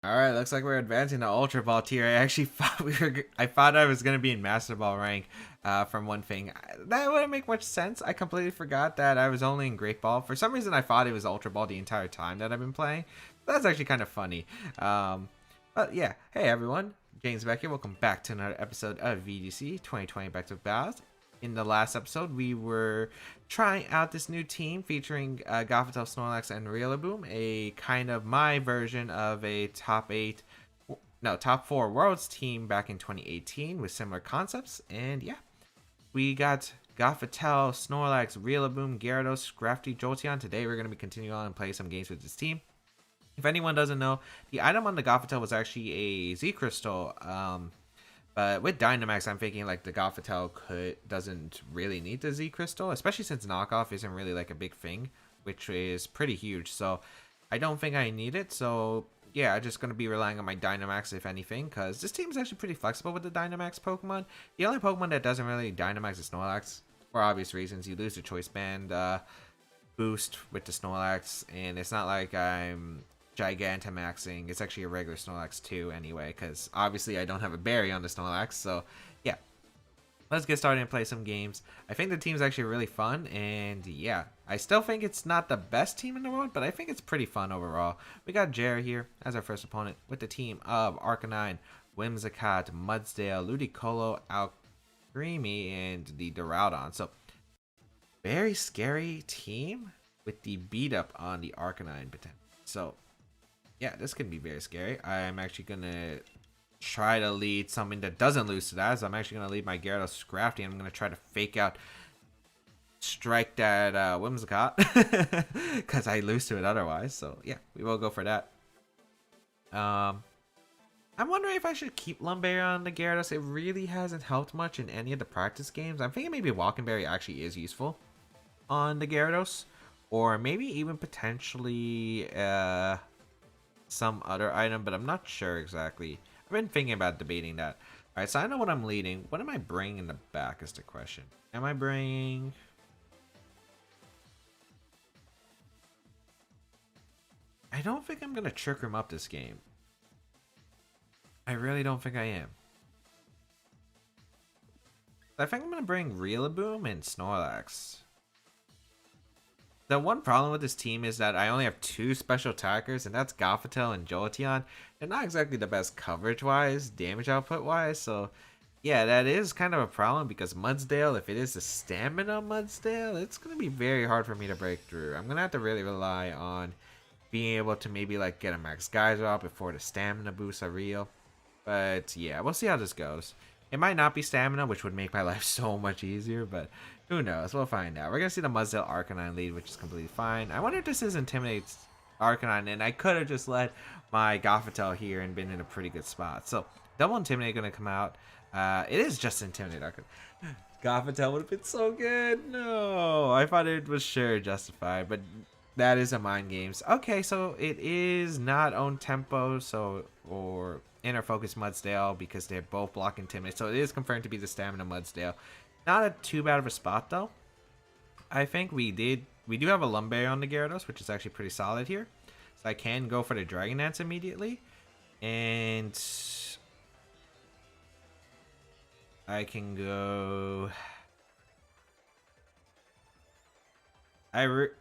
All right, looks like we're advancing to Ultra Ball tier. I actually thought I thought I was gonna be in Master Ball rank, from one thing. That wouldn't make much sense. I completely forgot that I was only in Great Ball. For some reason, I thought it was Ultra Ball the entire time that I've been playing. That's actually kind of funny. Um, but yeah, hey everyone, James Baek here. Welcome back to another episode of VGC 2020 Back to Battles. In the last episode, we were trying out this new team featuring Gothitelle, Snorlax, and Rillaboom, a kind of my version of a top 4 Worlds team back in 2018 with similar concepts. And yeah, we got Gothitelle, Snorlax, Rillaboom, Gyarados, Scrafty, Jolteon. Today we're going to be continuing on and play some games with this team. If anyone doesn't know, the item on the Gothitelle was actually a Z Crystal. But with Dynamax, I'm thinking like the Gothitelle doesn't really need the Z Crystal, especially since knockoff isn't really like a big thing, which is pretty huge. So I don't think I need it. So yeah, I'm just going to be relying on my Dynamax if anything, because this team is actually pretty flexible with the Dynamax Pokemon. The only Pokemon that doesn't really Dynamax is Snorlax, for obvious reasons. You lose the Choice Band boost with the Snorlax, and it's not like I'm Gigantamaxing. It's actually a regular Snorlax too anyway, because obviously I don't have a berry on the Snorlax. So yeah, let's get started and play some games. I think the team's actually really fun, and yeah, I still think it's not the best team in the world, but I think it's pretty fun overall. We got Jerry here as our first opponent with the team of Arcanine, Whimsicott, Mudsdale, Ludicolo, Alcremie, and the Duraludon. So very scary team with the beat up on the Arcanine potential. So yeah, this could be very scary. I'm actually going to try to lead something that doesn't lose to that. So I'm actually going to lead my Gyarados Scrafty. And I'm going to try to fake out strike that Whimsicott, because I lose to it otherwise. So yeah, we will go for that. I'm wondering if I should keep Lumberry on the Gyarados. It really hasn't helped much in any of the practice games. I'm thinking maybe Walkenberry actually is useful on the Gyarados. Or maybe even potentially some other item, but I'm not sure exactly. I've been thinking about debating that. Alright, so I know what I'm leading. What am I bringing in the back is the question. Am I bringing... I don't think I'm going to Trick Room up this game. I really don't think I am. I think I'm going to bring Rillaboom and Snorlax. The one problem with this team is that I only have 2 special attackers, and that's Gothitelle and Jolteon. They're not exactly the best coverage-wise, damage output-wise, so yeah, that is kind of a problem because Mudsdale, if it is a stamina Mudsdale, it's going to be very hard for me to break through. I'm going to have to really rely on being able to maybe like get a Max Geyser out before the stamina boosts are real. But yeah, we'll see how this goes. It might not be stamina, which would make my life so much easier, but who knows? We'll find out. We're going to see the Mudsdale Arcanine lead, which is completely fine. I wonder if this is Intimidates Arcanine, and I could have just let my Gothitelle here and been in a pretty good spot. So, Double Intimidate going to come out. It is just Intimidate Arcanine. Gothitelle would have been so good. No, I thought it was sure justified, but that is a mind games. Okay, so it is not own tempo, so or inner focus Mudsdale because they're both block Intimidate. So it is confirmed to be the stamina Mudsdale. Not a too bad of a spot though. I think we do have a Lumberry on the Gyarados, which is actually pretty solid here. So I can go for the Dragon Dance immediately. And I can go...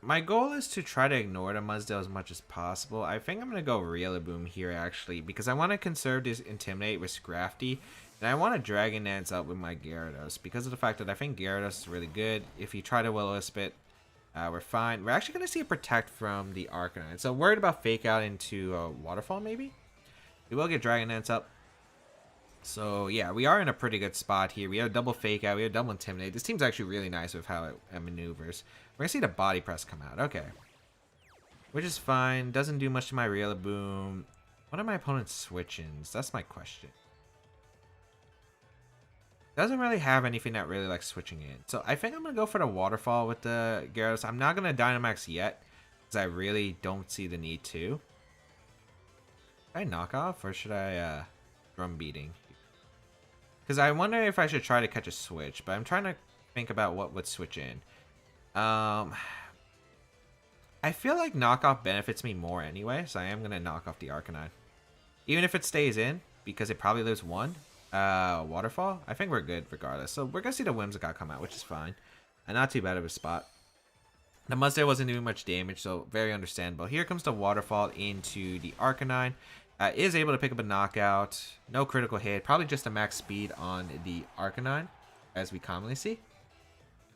My goal is to try to ignore the Mudsdale as much as possible. I think I'm going to go Rillaboom here actually, because I want to conserve this Intimidate with Scrafty. And I want to Dragon Dance out with my Gyarados because of the fact that I think Gyarados is really good. If you try to Will-O-Wisp it, we're fine. We're actually going to see a Protect from the Arcanine. So worried about Fake Out into a Waterfall maybe? We will get Dragon Dance up. So yeah, we are in a pretty good spot here. We have double Fake Out. We have double Intimidate. This team's actually really nice with how it maneuvers. We're going to see the Body Press come out. Okay. Which is fine. Doesn't do much to my Rillaboom. What are my opponent's switch-ins? That's my question. Doesn't really have anything that really likes switching in. So I think I'm going to go for the Waterfall with the Gyarados. I'm not going to Dynamax yet because I really don't see the need to. Should I knock off or should I drum beating? Because I wonder if I should try to catch a switch, but I'm trying to think about what would switch in. I feel like knockoff benefits me more anyway, so I am going to knock off the Arcanine. Even if it stays in, because it probably lives 1 waterfall, I think we're good regardless. So we're gonna see the Whimsicott come out, which is fine. And not too bad of a spot. The Mudsdale wasn't doing much damage, so very understandable. Here comes the waterfall into the Arcanine. Is able to pick up a knockout. No critical hit. Probably just a max speed on the Arcanine, as we commonly see.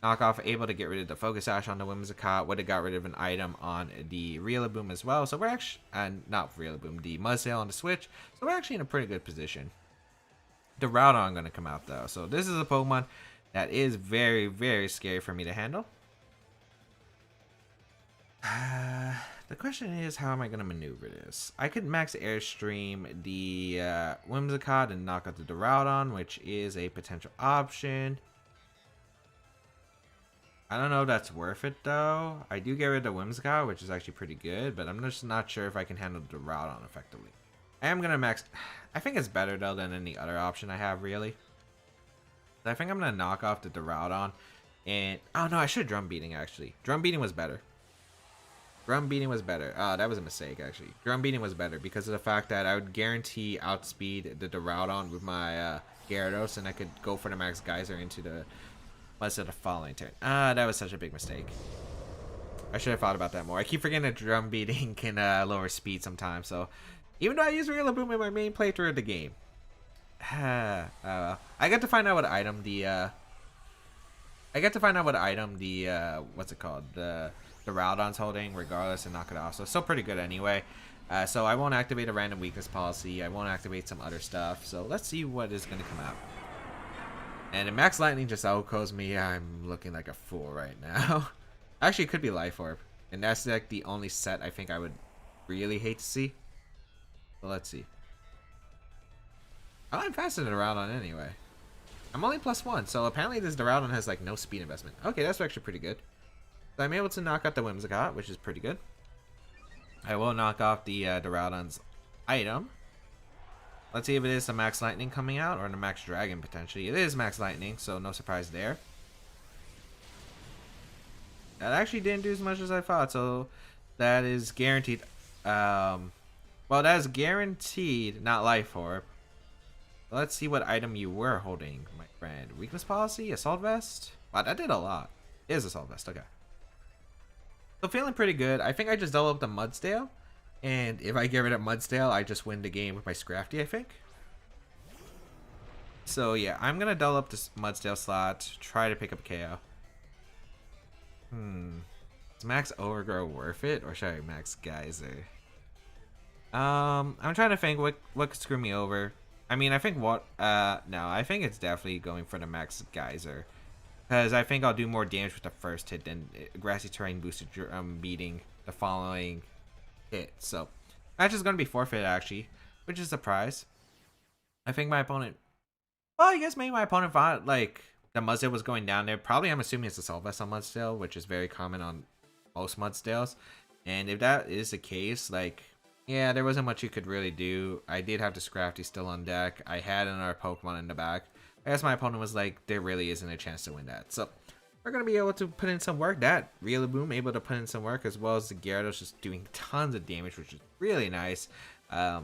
Knockoff able to get rid of the Focus Sash on the Whimsicott. Would have got rid of an item on the Rillaboom as well. So we're actually, not Rillaboom, the Mudsdale on the Switch. So we're actually in a pretty good position. The Groudon going to come out though. So this is a Pokemon that is very, very scary for me to handle. The question is, how am I going to maneuver this? I could max Airstream the Whimsicott and knock out the Groudon, which is a potential option. I don't know if that's worth it though. I do get rid of the Whimsicott, which is actually pretty good, but I'm just not sure if I can handle the Groudon effectively. I am going to max... I think it's better though than any other option I have really. I think I'm going to knock off the Groudon and... Oh no, I should Drum Beating actually. Drum Beating was better. Drum Beating was better. That was a mistake actually. Drum Beating was better because of the fact that I would guarantee outspeed the Groudon with my Gyarados, and I could go for the Max Geyser into the... What's it, the following turn? That was such a big mistake. I should have thought about that more. I keep forgetting that Drum Beating can lower speed sometimes, so... Even though I use Rillaboom in my main playthrough of the game. I got to find out what item the... what's it called? The Groudon's holding, regardless, and knock it off. So it's still pretty good anyway. So I won't activate a random weakness policy. I won't activate some other stuff. So let's see what is going to come out. And if Max Lightning just outgoes me, I'm looking like a fool right now. Actually, it could be Life Orb. And that's like the only set I think I would really hate to see. So let's see. Oh, I'm faster than Groudon anyway. I'm only +1, so apparently this Groudon has like no speed investment. Okay, that's actually pretty good. So I'm able to knock out the Whimsicott, which is pretty good. I will knock off the Groudon's item. Let's see if it is the Max Lightning coming out or the Max Dragon potentially. It is Max Lightning, so no surprise there. That actually didn't do as much as I thought, so that is guaranteed. Well, that is guaranteed, not Life Orb. Let's see what item you were holding, my friend. Weakness Policy? Assault Vest? Wow, that did a lot. It is Assault Vest, okay. So feeling pretty good. I think I just double up the Mudsdale. And if I get rid of Mudsdale, I just win the game with my Scrafty, I think. So yeah, I'm going to double up this Mudsdale slot. Try to pick up a KO. Is Max Overgrow worth it? Or should I Max Geyser? I'm trying to think what could screw me over. I mean, I think no, I think it's definitely going for the Max Geyser. Because I think I'll do more damage with the first hit than Grassy Terrain boosted beating the following hit. So, match is going to be forfeit actually, which is a surprise. I think my opponent... Well, I guess maybe my opponent thought like the Mudsdale was going down there. Probably I'm assuming it's a Assault Vest on Mudsdale, which is very common on most Mudsdales. And if that is the case, like... Yeah, there wasn't much you could really do. I did have the Scrafty still on deck. I had another Pokemon in the back. I guess my opponent was like, there really isn't a chance to win that. So, we're going to be able to put in some work. That Rillaboom able to put in some work, as well as the Gyarados just doing tons of damage, which is really nice. As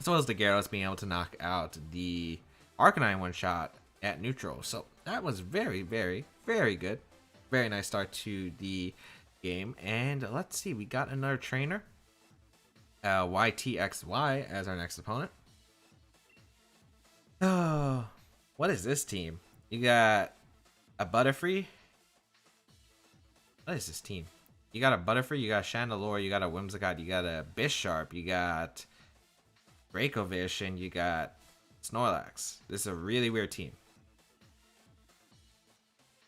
well as the Gyarados being able to knock out the Arcanine one-shot at neutral. So, that was very, very, very good. Very nice start to the game. And let's see, we got another trainer. WhiteyXY as our next opponent. Oh, what is this team? You got a Butterfree. What is this team? You got a Butterfree, you got a Chandelure, you got a Whimsicott, you got a Bisharp, you got Dracovish, and you got Snorlax. This is a really weird team.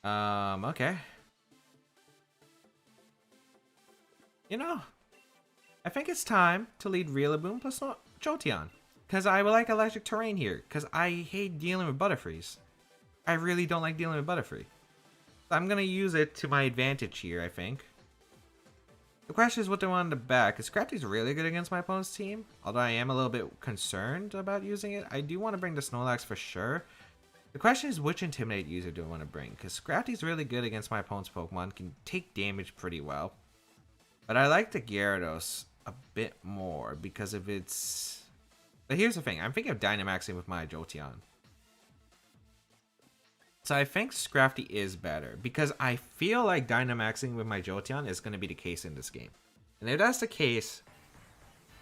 Okay. You know, I think it's time to lead Rillaboom plus Jolteon. Because I would like electric terrain here. Because I hate dealing with Butterfrees. I really don't like dealing with Butterfree. So I'm going to use it to my advantage here, I think. The question is what they want in the back. Because Scrafty's really good against my opponent's team. Although I am a little bit concerned about using it. I do want to bring the Snorlax for sure. The question is which Intimidate user do I want to bring. Because Scrafty's really good against my opponent's Pokemon. Can take damage pretty well. But I like the Gyarados a bit more because of its But here's the thing. I'm thinking of Dynamaxing with my Jolteon. So I think Scrafty is better because I feel like Dynamaxing with my Jolteon is going to be the case in this game. And if that's the case,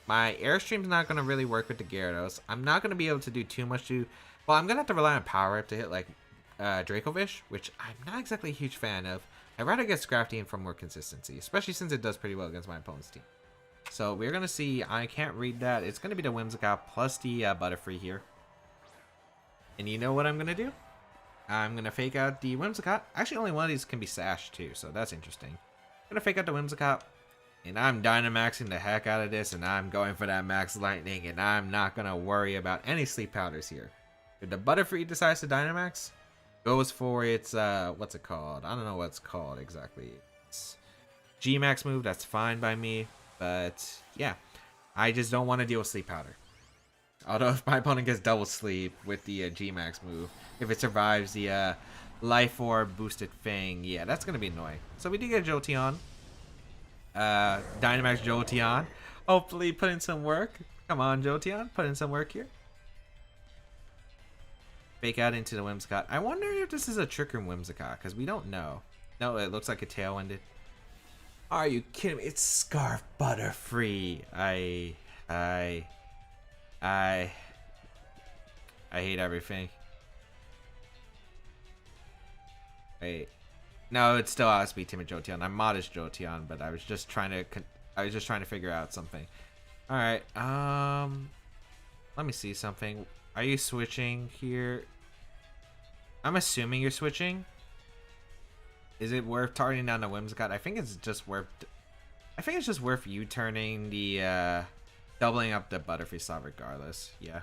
my Airstream's not going to really work with the Gyarados. I'm not going to be able to do too much to... Well, I'm going to have to rely on Power Up to hit like Dracovish, which I'm not exactly a huge fan of. I'd rather get Scrafty in for more consistency, especially since it does pretty well against my opponent's team. So we're going to see... I can't read that. It's going to be the Whimsicott plus the Butterfree here. And you know what I'm going to do? I'm going to fake out the Whimsicott. Actually, only one of these can be sashed too, so that's interesting. I'm going to fake out the Whimsicott. And I'm Dynamaxing the heck out of this, and I'm going for that Max Lightning, and I'm not going to worry about any Sleep Powders here. If the Butterfree decides to Dynamax, goes for its, what's it called? I don't know what it's called exactly. It's G-Max move, that's fine by me. But, yeah, I just don't want to deal with Sleep Powder. Although if my opponent gets double sleep with the G-Max move, if it survives the Life Orb boosted Fang, yeah, that's going to be annoying. So we did get a Jolteon. Dynamax Jolteon. Hopefully put in some work. Come on, Jolteon. Put in some work here. Fake out into the Whimsicott. I wonder if this is a Trick Room Whimsicott, because we don't know. No, it looks like a Tailwinded. Are you kidding me? It's Scarf Butterfree. I hate everything. Wait. No, it's still outspeed Timid Jolteon. I'm modest Jolteon, but I was just trying to figure out something. All right. Let me see something. Are you switching here? I'm assuming you're switching. Is it worth targeting down the Whimsicott? I think it's just worth. I think it's just worth you turning the doubling up the Butterfree slot regardless. Yeah.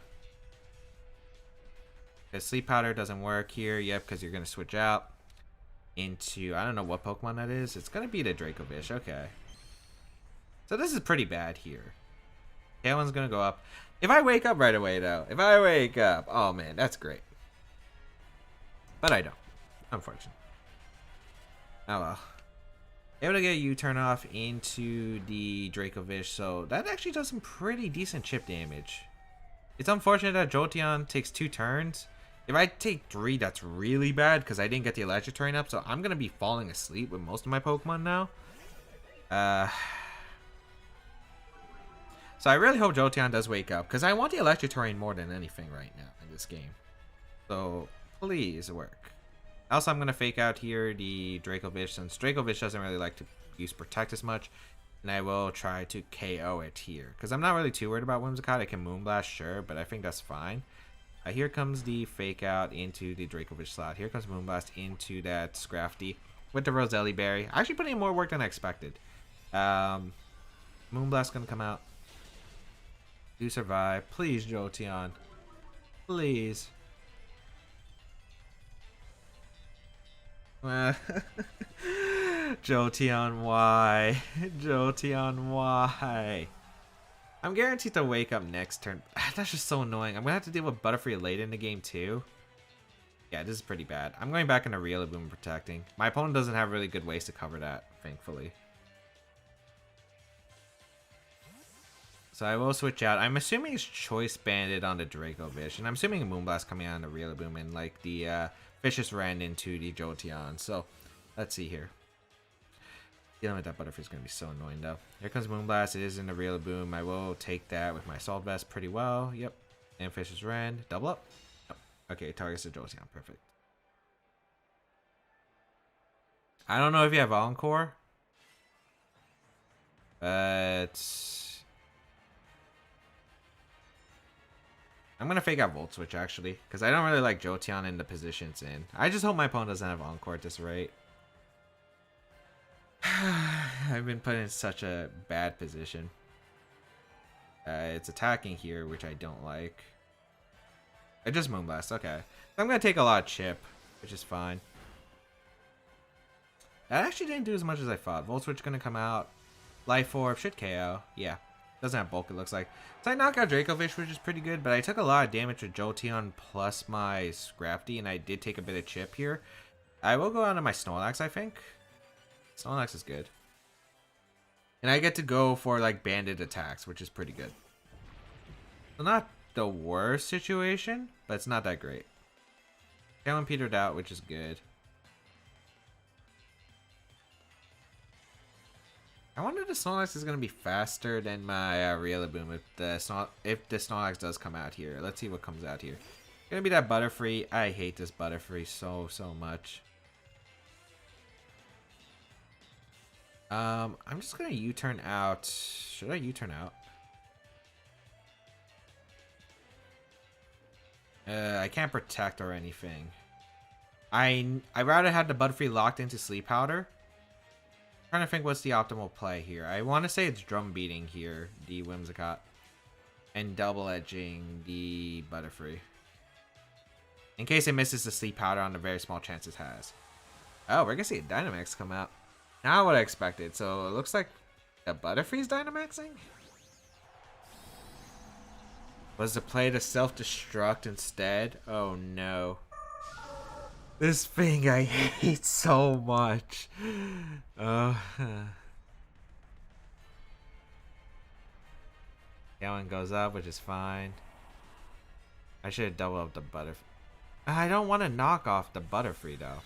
The Sleep Powder doesn't work here. Yep, because you're gonna switch out into, I don't know what Pokemon that is. It's gonna be the Dracovish. Okay. So this is pretty bad here. Tailwind's gonna go up. If I wake up right away though, if I wake up, oh man, that's great. But I don't, unfortunately. Oh well. Able to get a U-turn off into the Dracovish, so that actually does some pretty decent chip damage. It's unfortunate that Jolteon takes 2 turns. If I take 3, that's really bad because I didn't get the electric terrain up, so I'm going to be falling asleep with most of my Pokemon now. So I really hope Jolteon does wake up because I want the electric terrain more than anything right now in this game. So please work. Also, I'm going to fake out here the Dracovish since Dracovish doesn't really like to use Protect as much. And I will try to KO it here. Because I'm not really too worried about Whimsicott. I can Moonblast, sure, but I think that's fine. Here comes the fake out into the Dracovish slot. Here comes Moonblast into that Scrafty with the Roselli Berry. Actually putting in more work than I expected. Moonblast going to come out. Do survive. Please, Jolteon. Please. Jolteon, why? Jolteon, why? I'm guaranteed to wake up next turn. That's just so annoying. I'm gonna have to deal with Butterfree late in the game too. Yeah, this is pretty bad. I'm going back into Rillaboom and protecting. My opponent doesn't have really good ways to cover that, thankfully. So I will switch out. I'm assuming it's Choice Banded on the Dracovish, and I'm assuming a Moonblast coming out on the Rillaboom and like the Vicious Rend into the Jolteon. So let's see here. Dealing with that Butterfree is going to be so annoying though. Here comes Moonblast. It is in the Rillaboom. I will take that with my Assault Vest pretty well. Yep. And Vicious Rend. Double up. Oh. Okay, targets the Jolteon. Perfect. I don't know if you have Encore, but I'm going to fake out Volt Switch actually, because I don't really like Jolteon in the position it's in. I just hope my opponent doesn't have Encore at this rate. I've been put in such a bad position. It's attacking here, which I don't like. I just Moonblast, okay. I'm going to take a lot of chip, which is fine. That actually didn't do as much as I thought. Volt Switch going to come out. Life Orb should KO. Yeah. Doesn't have bulk, it looks like. So I knocked out Dracovish, which is pretty good, but I took a lot of damage with Jolteon plus my Scrafty, and I did take a bit of chip here. I will go on to my Snorlax, I think. Snorlax is good. And I get to go for like banded attacks, which is pretty good. So not the worst situation, but it's not that great. Kalen petered out, which is good. I wonder if the Snorlax is going to be faster than my Rillaboom if the Snorlax does come out here. Let's see what comes out here. Gonna be that Butterfree. I hate this Butterfree so much. I'm just gonna U-turn out. Should I U-turn out? I can't protect or anything. I rather have the Butterfree locked into Sleep Powder. Trying to think what's the optimal play here. I want to say it's Drum Beating here, the Whimsicott, and Double Edging the Butterfree. In case it misses the Sleep Powder on the very small chance it has. Oh, we're gonna see a Dynamax come out. Not what I expected. So it looks like the Butterfree's Dynamaxing? Was the play to self-destruct instead? Oh no. This thing I hate so much. That one goes up, which is fine. I should have doubled up the Butterfree. I don't want to knock off the Butterfree though.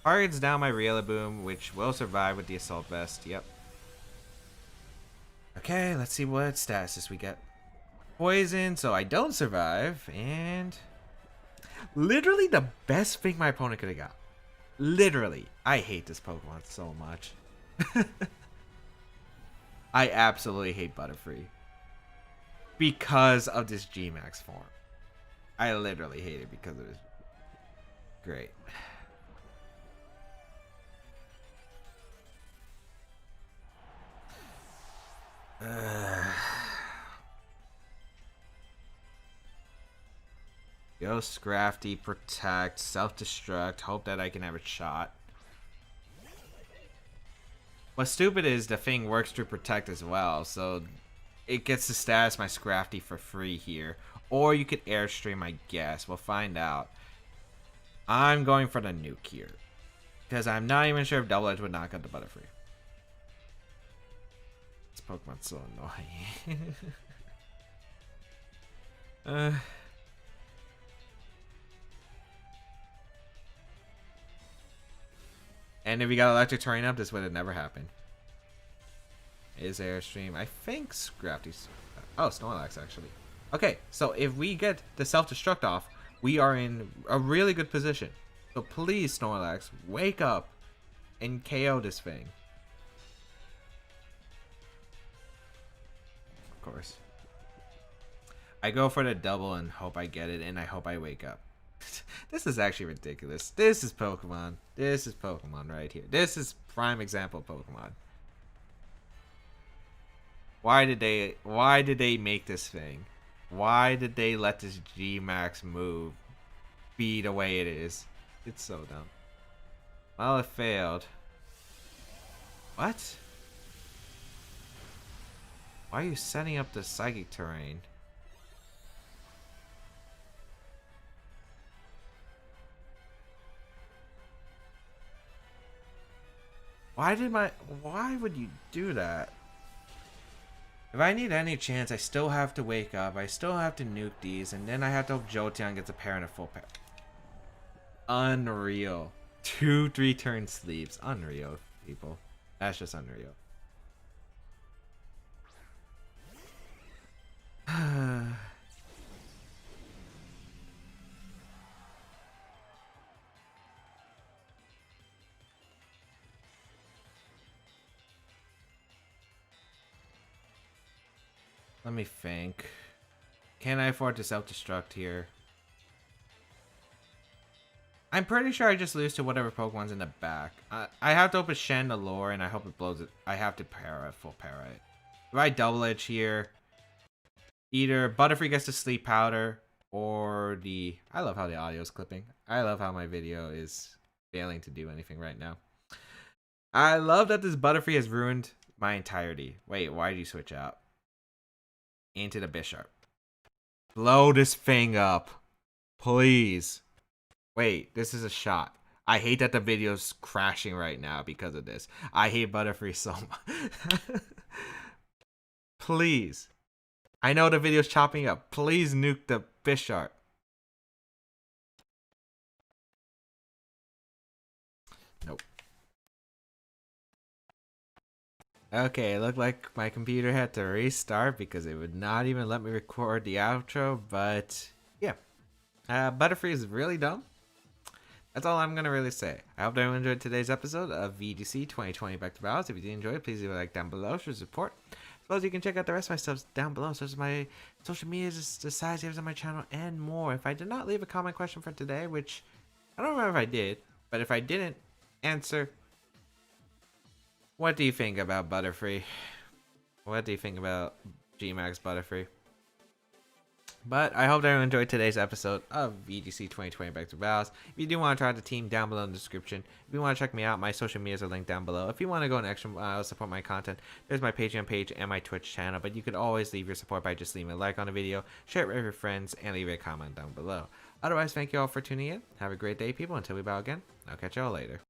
Targets down my Rillaboom, which will survive with the Assault Vest. Yep. Okay, let's see what statuses we get. Poison, so I don't survive, and literally the best thing my opponent could have got. Literally. I hate this Pokemon so much. I absolutely hate Butterfree. Because of this G-Max form. I literally hate it because of this. Great. Go Scrafty, protect, self-destruct, hope that I can have a shot. What's stupid is the thing works through protect as well, so it gets to status my Scrafty for free here. Or you could Airstream, I guess. We'll find out. I'm going for the nuke here. Because I'm not even sure if Double Edge would knock out the Butterfree. This Pokemon's so annoying. And if we got Electric Terrain up, this would have never happened. Is Airstream. I think Scrafty's... Oh, Snorlax, actually. Okay, so if we get the self-destruct off, we are in a really good position. So please, Snorlax, wake up and KO this thing. Of course. I go for the double and hope I get it, and I hope I wake up. This is actually ridiculous. This is Pokemon. This is Pokemon right here. This is prime example of Pokemon. Why did they make this thing? Why did they let this G-Max move be the way it is? It's so dumb. Well, it failed. What? Why are you setting up the Psychic Terrain? Why would you do that? If I need any chance, I still have to wake up. I still have to nuke these, and then I have to hope Jolteon gets a pair and a full pair. Unreal. 2-3 turn sleeps. Unreal, people. That's just unreal. Let me think. Can I afford to self-destruct here? I'm pretty sure I just lose to whatever Pokemon's in the back. I have to open Shen the lore, and I hope it blows it. I have to para it, full para it. If I double edge here, either Butterfree gets the Sleep Powder, or the... I love how the audio is clipping. I love how my video is failing to do anything right now. I love that this Butterfree has ruined my entirety. Wait, why did you switch out? Into the Bishop. Blow this thing up. Please. Wait, this is a shot. I hate that the video's crashing right now because of this. I hate Butterfree so much. Please. I know the video's chopping up. Please nuke the fish art. Nope. Okay, it looked like my computer had to restart because it would not even let me record the outro, but yeah. Butterfree is really dumb. That's all I'm going to really say. I hope everyone enjoyed today's episode of VGC 2020 Back to Battles. If you did enjoy it, please leave a like down below for support. As well as you can check out the rest of my stuff down below, such as my social media, the size games on my channel, and more. If I did not leave a comment question for today, which I don't remember if I did, but if I didn't answer, what do you think about Butterfree? What do you think about Gmax Butterfree? But I hope everyone enjoyed today's episode of VGC 2020 Back to Battles. If you do want to try the team, down below in the description. If you want to check me out, my social medias are linked down below. If you want to go an extra mile, support my content, there's my Patreon page and my Twitch channel. But you could always leave your support by just leaving a like on the video, share it with your friends, and leave a comment down below. Otherwise, thank you all for tuning in. Have a great day, people. Until we bow again, I'll catch y'all later.